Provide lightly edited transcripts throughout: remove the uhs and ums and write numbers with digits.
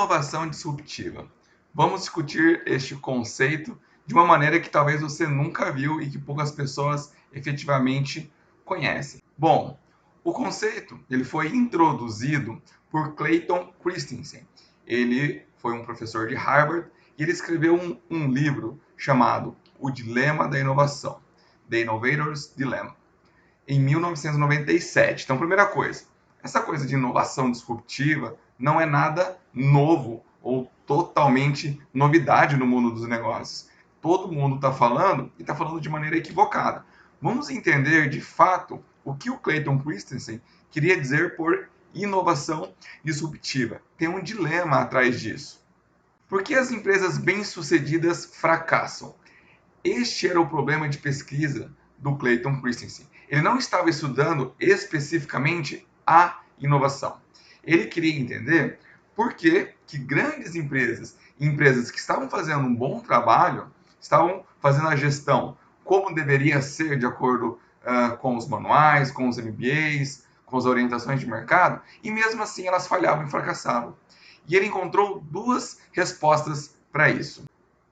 Inovação disruptiva. Vamos discutir este conceito de uma maneira que talvez você nunca viu e que poucas pessoas efetivamente conhecem. Bom, o conceito ele foi introduzido por Clayton Christensen. Ele foi um professor de Harvard e ele escreveu um livro chamado O Dilema da Inovação, The Innovator's Dilemma, em 1997. Então, primeira coisa, essa coisa de inovação disruptiva não é nada novo ou totalmente novidade no mundo dos negócios. Todo mundo está falando e está falando de maneira equivocada. Vamos entender de fato o que o Clayton Christensen queria dizer por inovação disruptiva. Tem um dilema atrás disso. Por que as empresas bem-sucedidas fracassam? Este era o problema de pesquisa do Clayton Christensen. Ele não estava estudando especificamente a inovação. Ele queria entender por que grandes empresas que estavam fazendo um bom trabalho, estavam fazendo a gestão como deveria ser de acordo com os manuais, com os MBAs, com as orientações de mercado, e mesmo assim elas falhavam e fracassavam. E ele encontrou duas respostas para isso.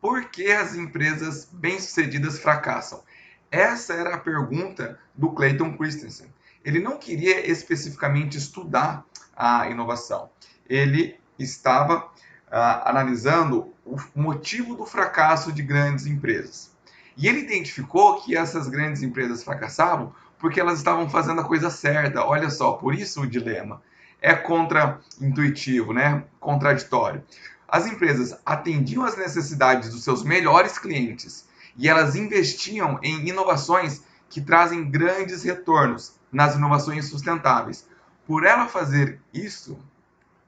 Por que as empresas bem-sucedidas fracassam? Essa era a pergunta do Clayton Christensen. Ele não queria especificamente estudar a inovação. Ele estava analisando o motivo do fracasso de grandes empresas. E ele identificou que essas grandes empresas fracassavam porque elas estavam fazendo a coisa certa. Olha só, por isso o dilema. É contra-intuitivo, né? Contraditório. As empresas atendiam às necessidades dos seus melhores clientes e elas investiam em inovações que trazem grandes retornos nas inovações sustentáveis. Por ela fazer isso,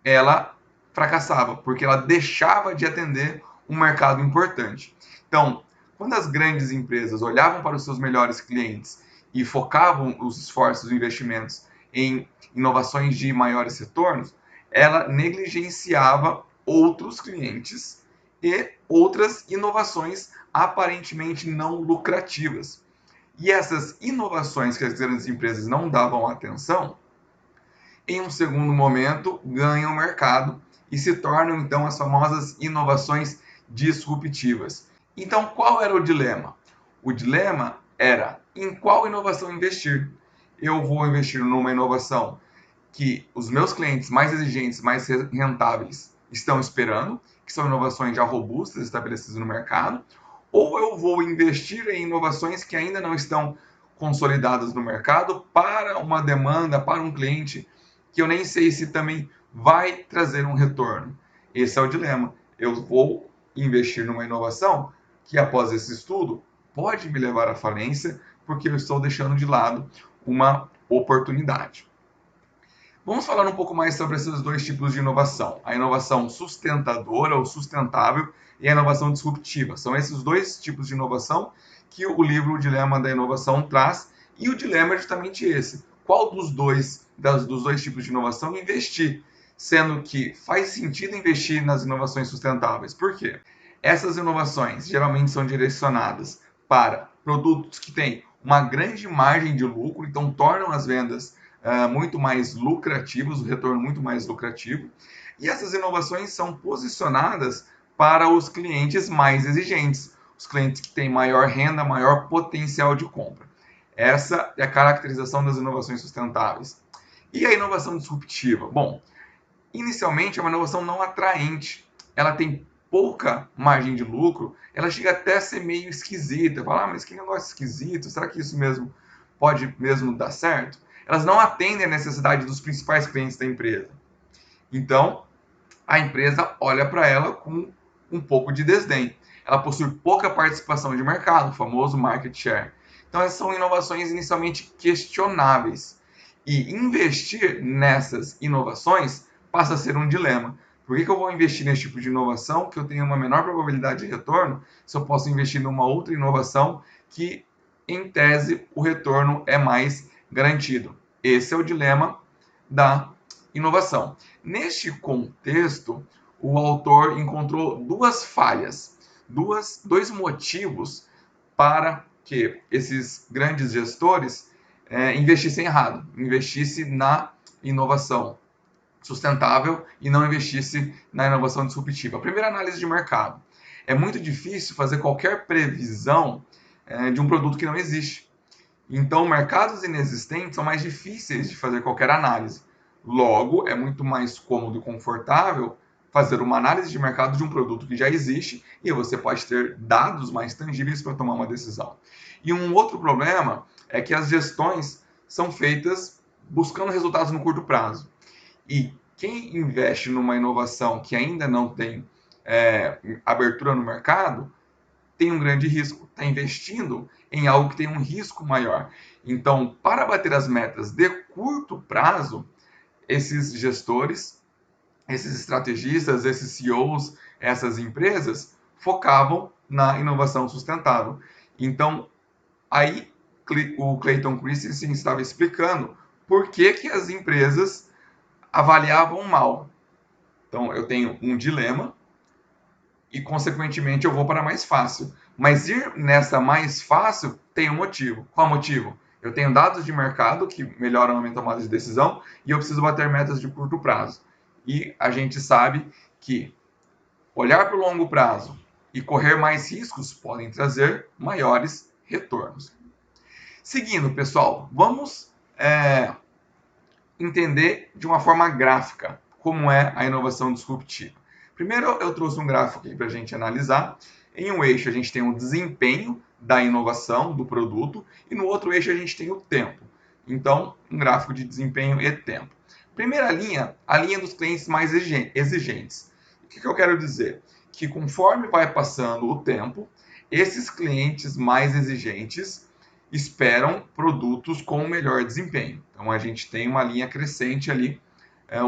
ela fracassava, porque ela deixava de atender um mercado importante. Então, quando as grandes empresas olhavam para os seus melhores clientes e focavam os esforços e investimentos em inovações de maiores retornos, ela negligenciava outros clientes e outras inovações aparentemente não lucrativas. E essas inovações que as grandes empresas não davam atenção, em um segundo momento ganham o mercado e se tornam então as famosas inovações disruptivas. Então, qual era o dilema? O dilema era em qual inovação investir. Eu vou investir numa inovação que os meus clientes mais exigentes, mais rentáveis estão esperando, que são inovações já robustas, estabelecidas no mercado, ou eu vou investir em inovações que ainda não estão consolidadas no mercado para uma demanda, para um cliente que eu nem sei se também vai trazer um retorno. Esse é o dilema. Eu vou investir numa inovação que, após esse estudo, pode me levar à falência, porque eu estou deixando de lado uma oportunidade. Vamos falar um pouco mais sobre esses dois tipos de inovação. A inovação sustentadora ou sustentável e a inovação disruptiva. São esses dois tipos de inovação que o livro O Dilema da Inovação traz. E o dilema é justamente esse. Qual dos dois tipos de inovação investir? Sendo que faz sentido investir nas inovações sustentáveis. Por quê? Essas inovações geralmente são direcionadas para produtos que têm uma grande margem de lucro, então tornam as vendas muito mais lucrativos, o retorno muito mais lucrativo. E essas inovações são posicionadas para os clientes mais exigentes, os clientes que têm maior renda, maior potencial de compra. Essa é a caracterização das inovações sustentáveis. E a inovação disruptiva? Bom, inicialmente é uma inovação não atraente. Ela tem pouca margem de lucro, ela chega até a ser meio esquisita. Fala, mas que negócio esquisito, será que isso mesmo pode mesmo dar certo? Elas não atendem a necessidade dos principais clientes da empresa. Então, a empresa olha para ela com um pouco de desdém. Ela possui pouca participação de mercado, o famoso market share. Então, essas são inovações inicialmente questionáveis. E investir nessas inovações passa a ser um dilema. Por que eu vou investir nesse tipo de inovação que eu tenho uma menor probabilidade de retorno se eu posso investir numa outra inovação que, em tese, o retorno é mais garantido? Esse é o dilema da inovação. Neste contexto, o autor encontrou duas falhas, dois motivos para que esses grandes gestores investissem errado, investissem na inovação. sustentável e não investisse na inovação disruptiva. A primeira análise de mercado. É muito difícil fazer qualquer previsão de um produto que não existe. Então, mercados inexistentes são mais difíceis de fazer qualquer análise. Logo, é muito mais cômodo e confortável fazer uma análise de mercado de um produto que já existe e você pode ter dados mais tangíveis para tomar uma decisão. E um outro problema é que as gestões são feitas buscando resultados no curto prazo. E quem investe numa inovação que ainda não tem abertura no mercado, tem um grande risco, está investindo em algo que tem um risco maior. Então, para bater as metas de curto prazo, esses gestores, esses estrategistas, esses CEOs, essas empresas, focavam na inovação sustentável. Então, aí o Clayton Christensen estava explicando por que as empresas avaliavam mal. Então, eu tenho um dilema e, consequentemente, eu vou para a mais fácil. Mas ir nessa mais fácil tem um motivo. Qual motivo? Eu tenho dados de mercado que melhoram a minha tomada de decisão e eu preciso bater metas de curto prazo. E a gente sabe que olhar para o longo prazo e correr mais riscos podem trazer maiores retornos. Seguindo, pessoal, vamos entender de uma forma gráfica como é a inovação disruptiva. Primeiro, eu trouxe um gráfico aqui para a gente analisar. Em um eixo, a gente tem o desempenho da inovação do produto e no outro eixo, a gente tem o tempo. Então, um gráfico de desempenho e tempo. Primeira linha, a linha dos clientes mais exigentes. O que eu quero dizer? Que conforme vai passando o tempo, esses clientes mais exigentes esperam produtos com melhor desempenho. Então, a gente tem uma linha crescente ali,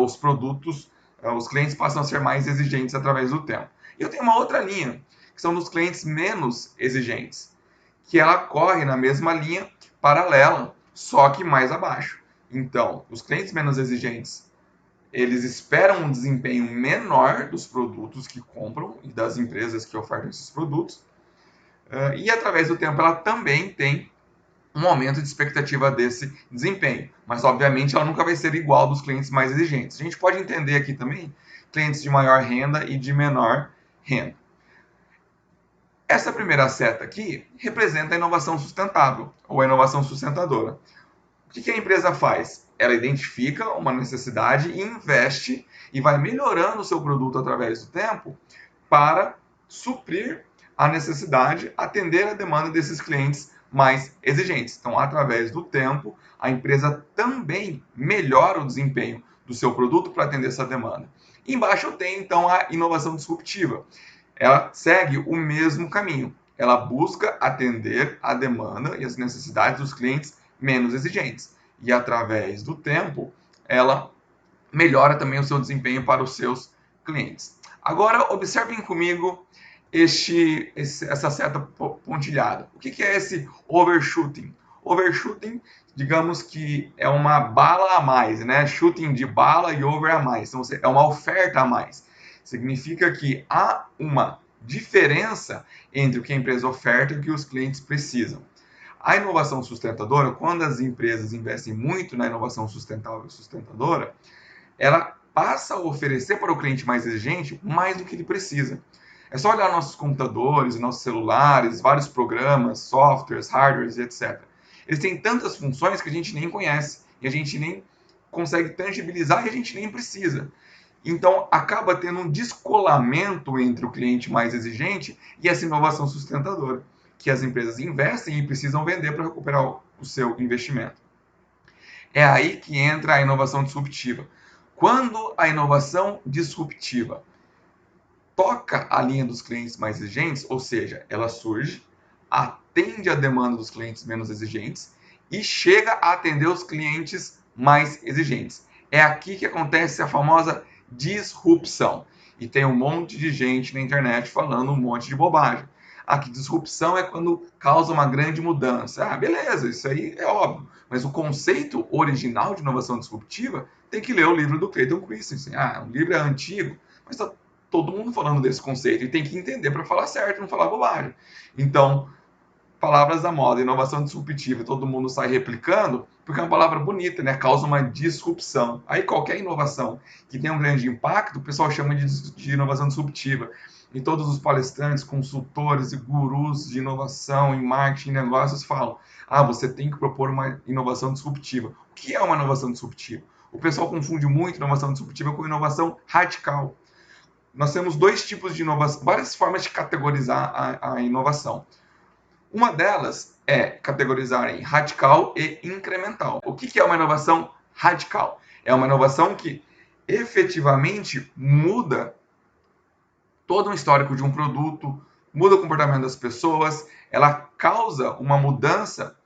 os produtos, os clientes passam a ser mais exigentes através do tempo. E eu tenho uma outra linha, que são dos clientes menos exigentes, que ela corre na mesma linha paralela, só que mais abaixo. Então, os clientes menos exigentes, eles esperam um desempenho menor dos produtos que compram e das empresas que ofertam esses produtos, e através do tempo ela também tem um aumento de expectativa desse desempenho. Mas, obviamente, ela nunca vai ser igual dos clientes mais exigentes. A gente pode entender aqui também clientes de maior renda e de menor renda. Essa primeira seta aqui representa a inovação sustentável, ou a inovação sustentadora. O que a empresa faz? Ela identifica uma necessidade e investe e vai melhorando o seu produto através do tempo para suprir a necessidade, atender a demanda desses clientes mais exigentes. Então, através do tempo, a empresa também melhora o desempenho do seu produto para atender essa demanda. Embaixo eu tenho, então, a inovação disruptiva. Ela segue o mesmo caminho. Ela busca atender a demanda e as necessidades dos clientes menos exigentes. E, através do tempo, ela melhora também o seu desempenho para os seus clientes. Agora, observem comigo essa seta pontilhada. O que é esse overshooting? Overshooting, digamos que é uma bala a mais, né? Shooting de bala e over a mais. Então, é uma oferta a mais. Significa que há uma diferença entre o que a empresa oferta e o que os clientes precisam. A inovação sustentadora, quando as empresas investem muito na inovação sustentável e sustentadora, ela passa a oferecer para o cliente mais exigente mais do que ele precisa. É só olhar nossos computadores, nossos celulares, vários programas, softwares, hardwares, etc. Eles têm tantas funções que a gente nem conhece, e a gente nem consegue tangibilizar e a gente nem precisa. Então, acaba tendo um descolamento entre o cliente mais exigente e essa inovação sustentadora, que as empresas investem e precisam vender para recuperar o seu investimento. É aí que entra a inovação disruptiva. Quando a inovação disruptiva toca a linha dos clientes mais exigentes, ou seja, ela surge, atende a demanda dos clientes menos exigentes e chega a atender os clientes mais exigentes. É aqui que acontece a famosa disrupção. E tem um monte de gente na internet falando um monte de bobagem. Aqui, disrupção é quando causa uma grande mudança. Ah, beleza, isso aí é óbvio. Mas o conceito original de inovação disruptiva tem que ler o livro do Clayton Christensen. Ah, o livro é antigo, mas está todo mundo falando desse conceito e tem que entender para falar certo, não falar bobagem. Então, palavras da moda, inovação disruptiva, todo mundo sai replicando, porque é uma palavra bonita, né? Causa uma disrupção. Aí qualquer inovação que tenha um grande impacto, o pessoal chama de inovação disruptiva. E todos os palestrantes, consultores e gurus de inovação em marketing e negócios falam: ah, você tem que propor uma inovação disruptiva. O que é uma inovação disruptiva? O pessoal confunde muito inovação disruptiva com inovação radical. Nós temos dois tipos de inovação, várias formas de categorizar a inovação. Uma delas é categorizar em radical e incremental. O que é uma inovação radical? É uma inovação que efetivamente muda todo um histórico de um produto, muda o comportamento das pessoas, ela causa uma mudança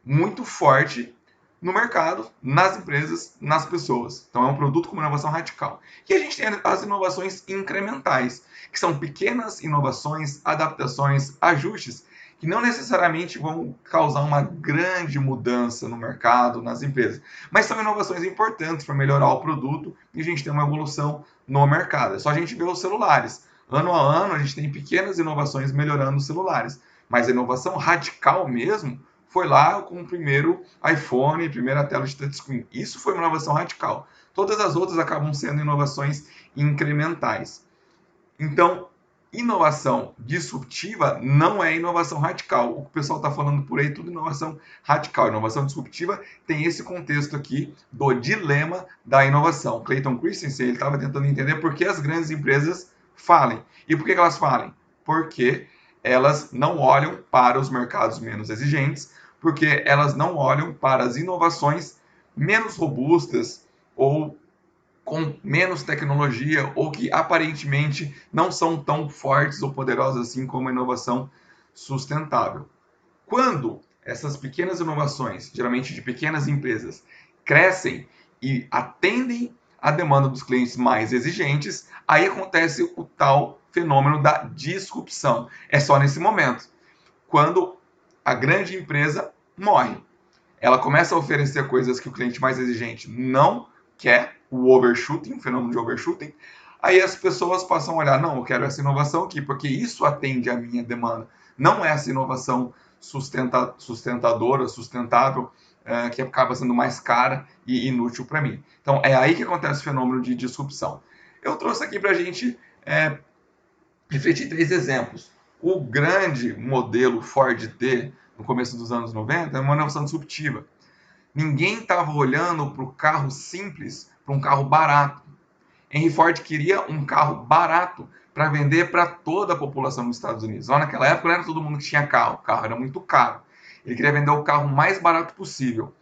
muito forte no mercado, nas empresas, nas pessoas. Então é um produto com uma inovação radical. E a gente tem as inovações incrementais, que são pequenas inovações, adaptações, ajustes, que não necessariamente vão causar uma grande mudança no mercado, nas empresas, mas são inovações importantes para melhorar o produto e a gente tem uma evolução no mercado. É só a gente ver os celulares. Ano a ano a gente tem pequenas inovações melhorando os celulares, mas a inovação radical mesmo foi lá com o primeiro iPhone, primeira tela de touchscreen. Isso foi uma inovação radical. Todas as outras acabam sendo inovações incrementais. Então, inovação disruptiva não é inovação radical. O que o pessoal está falando por aí, tudo inovação radical. Inovação disruptiva tem esse contexto aqui do dilema da inovação. Clayton Christensen estava tentando entender por que as grandes empresas falem. E por que elas falem? Porque elas não olham para os mercados menos exigentes, porque elas não olham para as inovações menos robustas ou com menos tecnologia ou que aparentemente não são tão fortes ou poderosas assim como a inovação sustentável. Quando essas pequenas inovações, geralmente de pequenas empresas, crescem e atendem a demanda dos clientes mais exigentes, aí acontece o tal fenômeno da disrupção. É só nesse momento, quando a grande empresa morre. Ela começa a oferecer coisas que o cliente mais exigente não quer, o overshooting, o fenômeno de overshooting, aí as pessoas passam a olhar, não, eu quero essa inovação aqui, porque isso atende à minha demanda. Não é essa inovação sustentadora, sustentável, que acaba sendo mais cara e inútil para mim. Então, é aí que acontece o fenômeno de disrupção. Eu trouxe aqui para a gente refletir 3 exemplos. O grande modelo Ford T, no começo dos anos 90, é uma inovação disruptiva. Ninguém estava olhando para o carro simples, para um carro barato. Henry Ford queria um carro barato para vender para toda a população dos Estados Unidos. Lá naquela época não era todo mundo que tinha carro, o carro era muito caro. Ele queria vender o carro mais barato possível.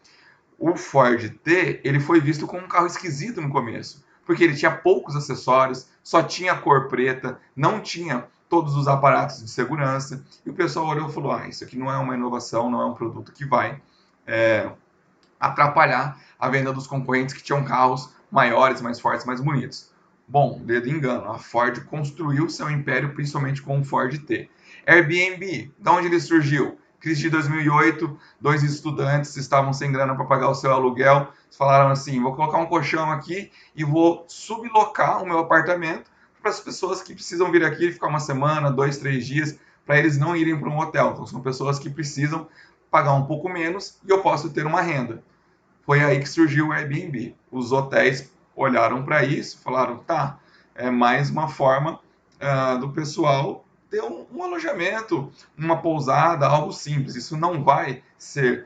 O Ford T, ele foi visto como um carro esquisito no começo, porque ele tinha poucos acessórios, só tinha cor preta, não tinha todos os aparatos de segurança, e o pessoal olhou e falou, ah, isso aqui não é uma inovação, não é um produto que vai atrapalhar a venda dos concorrentes que tinham carros maiores, mais fortes, mais bonitos. Bom, dedo engano, a Ford construiu seu império principalmente com o Ford T. Airbnb, de onde ele surgiu? Crise de 2008, 2 estudantes estavam sem grana para pagar o seu aluguel, falaram assim, vou colocar um colchão aqui e vou sublocar o meu apartamento para as pessoas que precisam vir aqui ficar uma semana, 2, 3 dias, para eles não irem para um hotel. Então, são pessoas que precisam pagar um pouco menos e eu posso ter uma renda. Foi aí que surgiu o Airbnb. Os hotéis olharam para isso, falaram, tá, é mais uma forma do pessoal ter um alojamento, uma pousada, algo simples. Isso não vai ser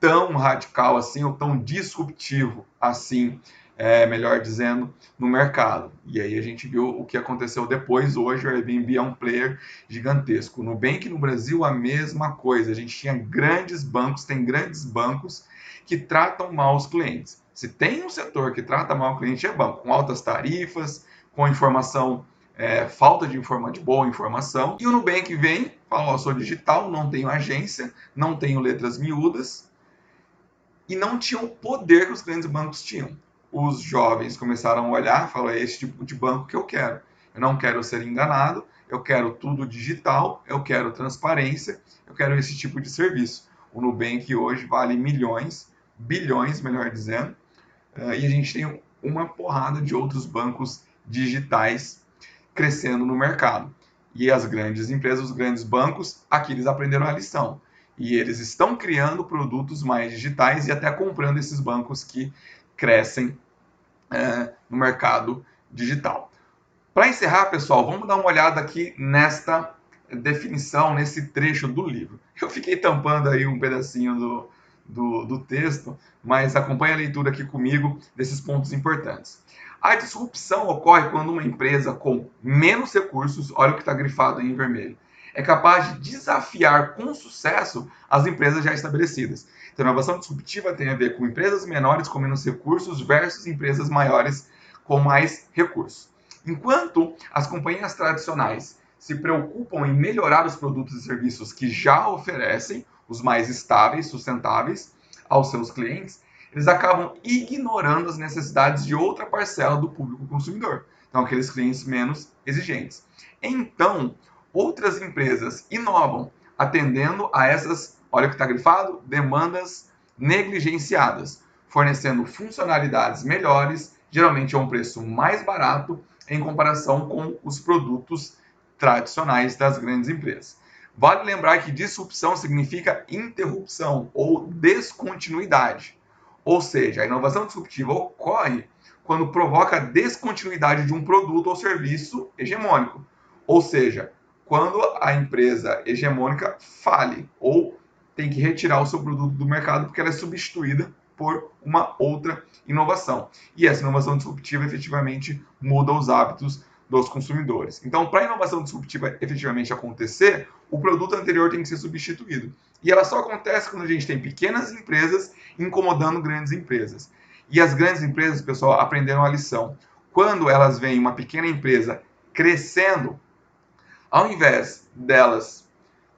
tão radical assim, ou tão disruptivo assim, melhor dizendo, no mercado. E aí a gente viu o que aconteceu depois. Hoje o Airbnb é um player gigantesco. O Nubank no Brasil, a mesma coisa. A gente tinha grandes bancos, tem grandes bancos que tratam mal os clientes. Se tem um setor que trata mal o cliente, é banco, com altas tarifas, com informação, falta de boa informação. E o Nubank vem, fala, eu sou digital, não tenho agência, não tenho letras miúdas, e não tinham o poder que os grandes bancos tinham. Os jovens começaram a olhar e falaram, é esse tipo de banco que eu quero. Eu não quero ser enganado, eu quero tudo digital, eu quero transparência, eu quero esse tipo de serviço. O Nubank hoje vale milhões, bilhões, melhor dizendo, e a gente tem uma porrada de outros bancos digitais crescendo no mercado. E as grandes empresas, os grandes bancos, aqui eles aprenderam a lição. E eles estão criando produtos mais digitais e até comprando esses bancos que crescem no mercado digital. Para encerrar, pessoal, vamos dar uma olhada aqui nesta definição, nesse trecho do livro. Eu fiquei tampando aí um pedacinho do texto, mas acompanhe a leitura aqui comigo desses pontos importantes. A disrupção ocorre quando uma empresa com menos recursos, olha o que está grifado aí em vermelho, é capaz de desafiar com sucesso as empresas já estabelecidas. Então, a inovação disruptiva tem a ver com empresas menores com menos recursos versus empresas maiores com mais recursos. Enquanto as companhias tradicionais se preocupam em melhorar os produtos e serviços que já oferecem, os mais estáveis, sustentáveis, aos seus clientes, eles acabam ignorando as necessidades de outra parcela do público consumidor. Então, aqueles clientes menos exigentes. Então, outras empresas inovam, atendendo a essas, olha o que está grifado, demandas negligenciadas, fornecendo funcionalidades melhores, geralmente a um preço mais barato, em comparação com os produtos tradicionais das grandes empresas. Vale lembrar que disrupção significa interrupção ou descontinuidade. Ou seja, a inovação disruptiva ocorre quando provoca a descontinuidade de um produto ou serviço hegemônico. Ou seja, quando a empresa hegemônica fale ou tem que retirar o seu produto do mercado porque ela é substituída por uma outra inovação. E essa inovação disruptiva efetivamente muda os hábitos dos consumidores. Então, para a inovação disruptiva efetivamente acontecer, o produto anterior tem que ser substituído. E ela só acontece quando a gente tem pequenas empresas incomodando grandes empresas. E as grandes empresas, pessoal, aprenderam a lição. Quando elas veem uma pequena empresa crescendo, ao invés delas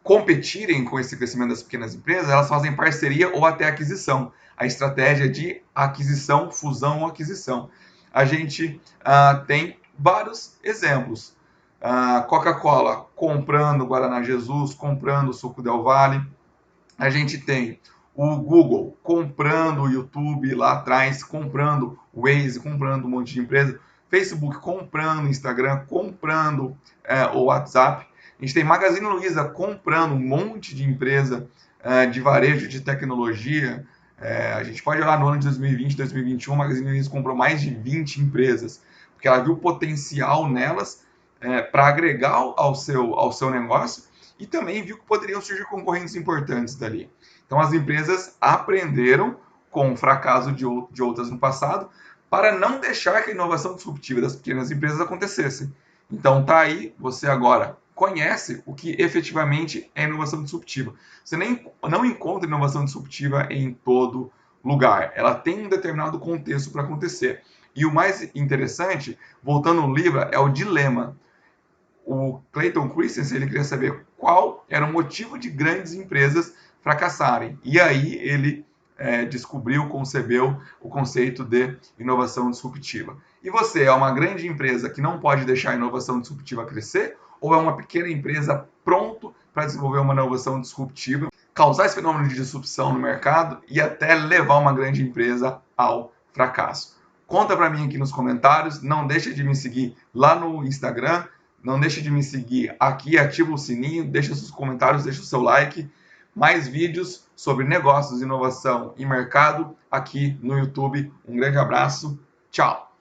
competirem com esse crescimento das pequenas empresas, elas fazem parceria ou até aquisição. A estratégia de aquisição, fusão ou aquisição. A gente tem vários exemplos. Coca-Cola comprando Guaraná Jesus, comprando o Suco Del Valle. A gente tem o Google comprando o YouTube lá atrás, comprando o Waze, comprando um monte de empresa. Facebook comprando o Instagram, comprando o WhatsApp. A gente tem Magazine Luiza comprando um monte de empresa de varejo de tecnologia. A gente pode olhar no ano de 2020, 2021, a Magazine Luiza comprou mais de 20 empresas, porque ela viu potencial nelas para agregar ao seu negócio e também viu que poderiam surgir concorrentes importantes dali. Então, as empresas aprenderam com o fracasso de outras no passado para não deixar que a inovação disruptiva das pequenas empresas acontecesse. Então, tá aí, você agora conhece o que efetivamente é inovação disruptiva. Você não encontra inovação disruptiva em todo lugar. Ela tem um determinado contexto para acontecer. E o mais interessante, voltando no livro, é o dilema. O Clayton Christensen ele queria saber qual era o motivo de grandes empresas fracassarem. E aí ele descobriu, concebeu o conceito de inovação disruptiva. E você é uma grande empresa que não pode deixar a inovação disruptiva crescer? Ou é uma pequena empresa pronto para desenvolver uma inovação disruptiva, causar esse fenômeno de disrupção no mercado e até levar uma grande empresa ao fracasso? Conta para mim aqui nos comentários, não deixe de me seguir lá no Instagram, não deixe de me seguir aqui, ativa o sininho, deixa seus comentários, deixa o seu like. Mais vídeos sobre negócios, inovação e mercado aqui no YouTube. Um grande abraço, tchau!